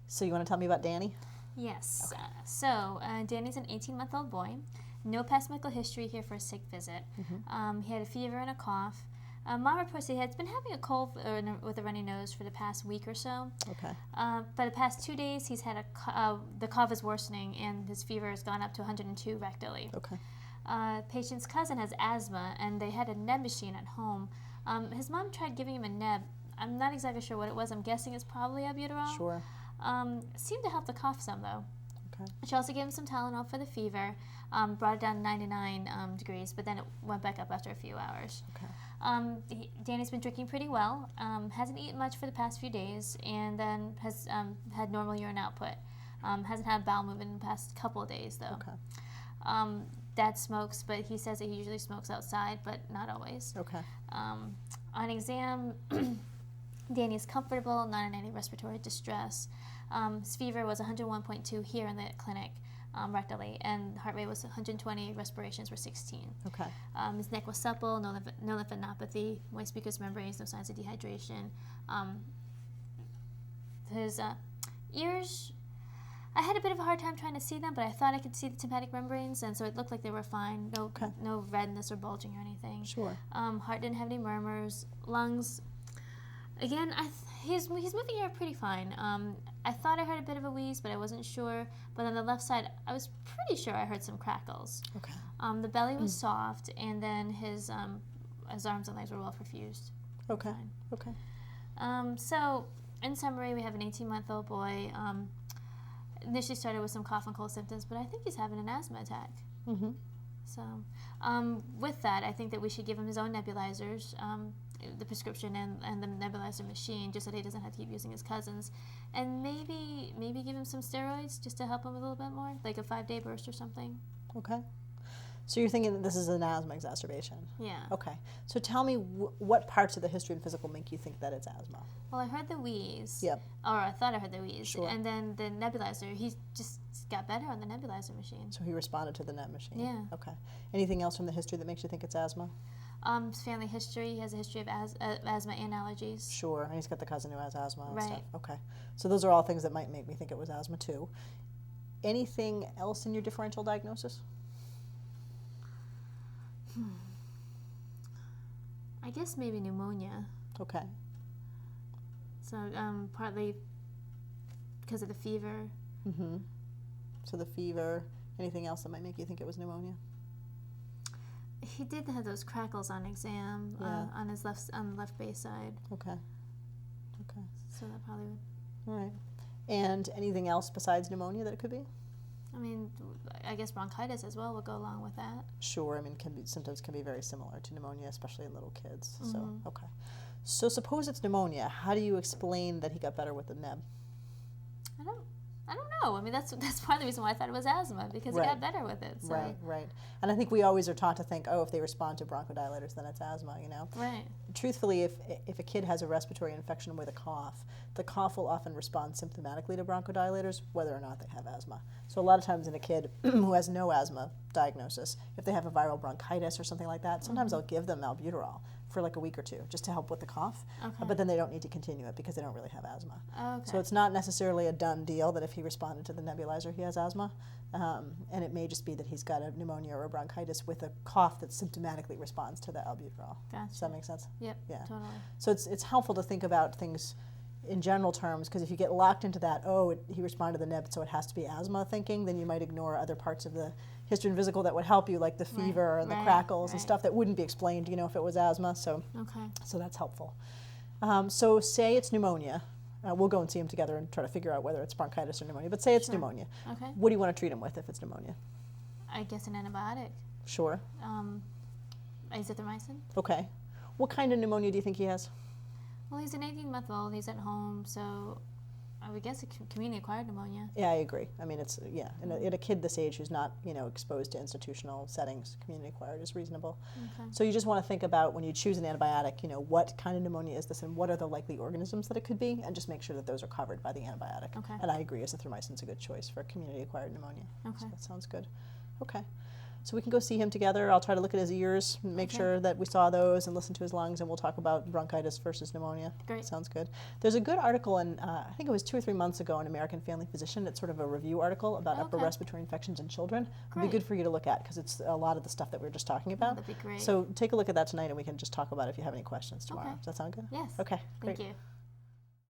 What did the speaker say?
So you want to tell me about Danny? Yes. Okay. Danny's an 18-month-old boy. No past medical history here for a sick visit. He had a fever and a cough. Mom reports he had been having a cold with a runny nose for the past week or so. Okay. But the past 2 days, he's had the cough is worsening, and his fever has gone up to 102 rectally. Okay. Patient's cousin has asthma, and they had a neb machine at home. His mom tried giving him a neb. I'm not exactly sure what it was. I'm guessing it's probably albuterol. Sure. Seemed to help the cough some, though. Okay. She also gave him some Tylenol for the fever, brought it down to 99 degrees, but then it went back up after a few hours. Okay. Danny's been drinking pretty well, hasn't eaten much for the past few days, and then has had normal urine output. Hasn't had bowel movement in the past couple of days, though. Okay. Dad smokes, but he says that he usually smokes outside, but not always. Okay. On exam, Danny is comfortable, not in any respiratory distress. His fever was 101.2 here in the clinic, rectally, and heart rate was 120, respirations were 16. Okay. His neck was supple, no lymphadenopathy, moist mucous membranes, no signs of dehydration. His ears, I had a bit of a hard time trying to see them, but I thought I could see the tympanic membranes, and so it looked like they were fine. No redness or bulging or anything. Sure. Heart didn't have any murmurs. Lungs, again, he's moving here pretty fine. I thought I heard a bit of a wheeze, but I wasn't sure. But on the left side, I was pretty sure I heard some crackles. Okay. The belly was soft, and then his arms and legs were well perfused. Okay. Fine. Okay. So, in summary, we have an 18-month-old boy. Initially started with some cough and cold symptoms, but I think he's having an asthma attack. Mm-hmm. So, with that, I think that we should give him his own nebulizers, the prescription and the nebulizer machine, just so that he doesn't have to keep using his cousin's, and maybe give him some steroids just to help him a little bit more, like a 5-day burst or something. Okay. So you're thinking that this is an asthma exacerbation? Yeah. Okay. So tell me what parts of the history and physical make you think that it's asthma? Well, I heard the wheeze. Yep. Or I thought I heard the wheeze. Sure. And then the nebulizer, he just got better on the nebulizer machine. So he responded to the neb machine? Yeah. Okay. Anything else from the history that makes you think it's asthma? His family history, he has a history of asthma and allergies. Sure. And he's got the cousin who has asthma and Right. stuff. Okay. So those are all things that might make me think it was asthma too. Anything else in your differential diagnosis? I guess maybe pneumonia. Okay. So partly because of the fever. Mm-hmm. So the fever. Anything else that might make you think it was pneumonia? He did have those crackles on exam on his on the left base side. Okay. Okay. So that probably would. All right. And anything else besides pneumonia that it could be? I mean, I guess bronchitis as well would go along with that. Sure. I mean, symptoms can be very similar to pneumonia, especially in little kids. Mm-hmm. So, okay. So suppose it's pneumonia. How do you explain that he got better with the neb? I don't know. I mean, that's part of the reason why I thought it was asthma, because he got better with it. So. Right, right. And I think we always are taught to think, oh, if they respond to bronchodilators, then it's asthma, you know? Right. Truthfully, if a kid has a respiratory infection with a cough, the cough will often respond symptomatically to bronchodilators, whether or not they have asthma. So a lot of times in a kid who has no asthma diagnosis, if they have a viral bronchitis or something like that, sometimes I'll give them albuterol for like a week or two just to help with the cough. Okay. But then they don't need to continue it because they don't really have asthma. Okay. So it's not necessarily a done deal that if he responded to the nebulizer he has asthma. And it may just be that he's got a pneumonia or a bronchitis with a cough that symptomatically responds to the albuterol. Gotcha. Does that make sense? Yep, Yeah. totally. So it's helpful to think about things in general terms, because if you get locked into that, he responded to the neb, so it has to be asthma thinking, then you might ignore other parts of the history and physical that would help you, like the fever and the crackles and stuff that wouldn't be explained, if it was asthma. So, so that's helpful. So say it's pneumonia. We'll go and see him together and try to figure out whether it's bronchitis or pneumonia. But say it's pneumonia. Okay. What do you want to treat him with if it's pneumonia? I guess an antibiotic. Sure. Azithromycin. Okay. What kind of pneumonia do you think he has? Well, he's an 18-month-old. He's at home, so I would guess a community-acquired pneumonia. Yeah, I agree. I mean, it's, in a kid this age who's not, exposed to institutional settings, community-acquired is reasonable. Okay. So you just want to think about, when you choose an antibiotic, what kind of pneumonia is this and what are the likely organisms that it could be, and just make sure that those are covered by the antibiotic. Okay. And I agree, azithromycin's a good choice for community-acquired pneumonia. Okay. So that sounds good. Okay. So we can go see him together. I'll try to look at his ears, make sure that we saw those, and listen to his lungs, and we'll talk about bronchitis versus pneumonia. Great. Sounds good. There's a good article in, I think it was 2 or 3 months ago, in American Family Physician. It's sort of a review article about upper respiratory infections in children. It'd be good for you to look at because it's a lot of the stuff that we were just talking about. That'd be great. So take a look at that tonight, and we can just talk about it if you have any questions tomorrow. Okay. Does that sound good? Yes. Okay, great. Thank you.